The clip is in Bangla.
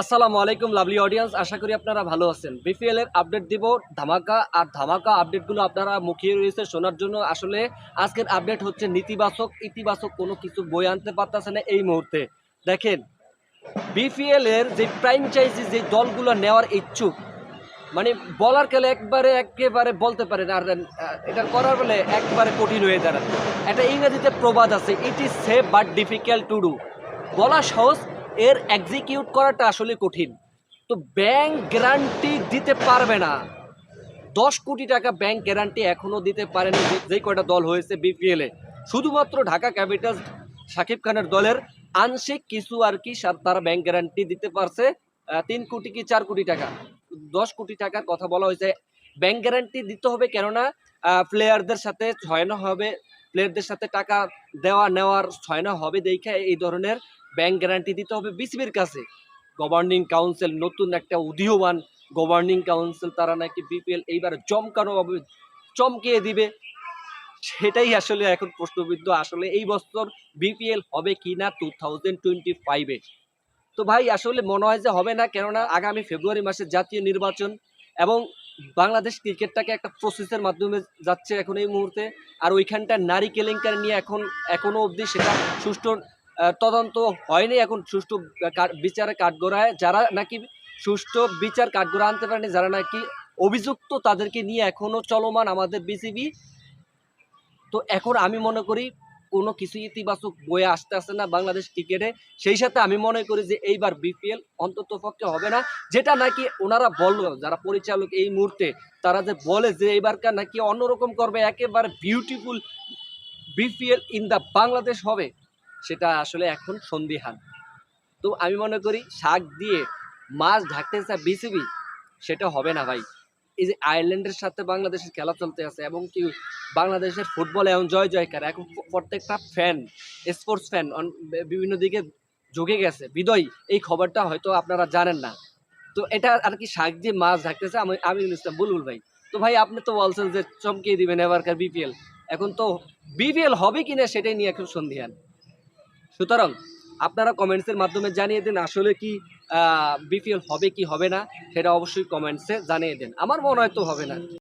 আসসালামু আলাইকুম লাভলি অডিয়েন্স, আশা করি আপনারা ভালো আছেন। বিপিএল এর আপডেট দিব ধামাকা, আর ধামাকা আপডেটগুলো আপনারা মুখিয়ে রয়েছে শোনার জন্য। আসলে আজকের আপডেট হচ্ছে নেতিবাচক, ইতিবাচক কোনো কিছু বই আনতে পারতেছে না এই মুহূর্তে। দেখেন, বিপিএল এর যে ফ্র্যাঞ্চাইজি যে দলগুলো নেওয়ার ইচ্ছুক, মানে বলার গেলে একেবারে বলতে পারে না, আর এটা করার বলে একবারে কঠিন হয়ে দাঁড়ায়। একটা ইংরেজিতে প্রবাদ আছে, it is safe but difficult to do. বলা সহজ, এর এক্সিকিউট করাটা আসলে কঠিন। তো ব্যাংক গ্যারান্টি দিতে পারবে না, 10 কোটি টাকা ব্যাংক গ্যারান্টি এখনো দিতে পারেনি যে কয়টা দল হয়েছে বিপিএল এ। শুধুমাত্র ঢাকা ক্যাপিটালস শাকিব খানের দলের আংশিক কিছু আর কি তারা ব্যাংক গ্যারান্টি দিতে পারছে 3 কোটি কি 4 কোটি টাকা। 10 কোটি টাকার কথা বলা হয়েছে। ব্যাংক গ্যারান্টি দিতে হবে, কেননা প্লেয়ারদের সাথে ছয়না হবে, প্লেয়ারদের সাথে টাকা দেওয়া নেওয়ার ছয়না হবে, দেখে এই ধরনের ব্যাংক গ্যারান্টি দিতে হবে বিসিবির কাছে। গভর্নিং কাউন্সিল, নতুন একটা উদীয়মান গভর্নিং কাউন্সিল, তারা নাকি বিপিএল এইবার জমকানোভাবে চমকিয়ে দিবে। সেটাই আসলে এখন প্রশ্নবিদ্ধ, আসলে এই বছর বিপিএল হবে কিনা 2025-এ। তো ভাই আসলে মনে হয় যে হবে না, কেননা আগামী ফেব্রুয়ারি মাসে জাতীয় নির্বাচন এবং বাংলাদেশ ক্রিকেটটাকে একটা প্রসেসের মাধ্যমে যাচ্ছে এখন এই মুহূর্তে। আর ওইখানটা নারী কেলেঙ্কারি নিয়ে এখনো অবধি সেটা সুষ্ঠু তদন্ত হয়নি, এখন সুষ্ঠু বিচারে কাঠগড়ায় যারা নাকি সুষ্ঠু বিচার কাঠগড়া আনতে পারেনি, যারা নাকি অভিযুক্ত, তাদেরকে নিয়ে এখনো চলমান আমাদের বিসিবি। তো এখন আমি মনে করি কোনো কিছু ইতিবাচক বয়ে আসতে আসে না বাংলাদেশ ক্রিকেটে। সেই সাথে আমি মনে করি যে এইবার বিপিএল অন্তত পক্ষে হবে না, যেটা নাকি ওনারা বলল, যারা পরিচালক এই মুহূর্তে, তারা যে বলে যে এইবারকার নাকি অন্যরকম করবে, একেবারে beautiful BPL in the Bangladesh হবে, সেটা আসলে এখন সন্দিহান। তো আমি মনে করি শাক দিয়ে মাছ ঢাকতে চায় বিসিবি, সেটা হবে না ভাই। এই যে আয়ারল্যান্ডের সাথে বাংলাদেশের খেলা চলতে আছে, এবং কি বাংলাদেশের ফুটবলে এখন জয় জয়কার, এখন প্রত্যেকটা ফ্যান, স্পোর্টস ফ্যান বিভিন্ন দিকে ঝুঁকে গেছে বিদয়। এই খবরটা হয়তো আপনারা জানেন না। তো এটা আর কি শাক দিয়ে মাছ ঢাকতেছে আমি ইসলাম বুলবুল ভাই। তো ভাই আপনি তো বলছেন যে চমকিয়ে দিবেন এবারকার বিপিএল, এখন তো বিপিএল হবে কিনা সেটাই নিয়ে এখন সন্দিহান। সুতরাং আপনারা কমেন্টসের মাধ্যমে জানিয়ে দিন আসলে কি বিপিএল হবে কি হবে না, সেটা অবশ্যই কমেন্টসে জানিয়ে দেন। আমার মনে হয় তো হবে না।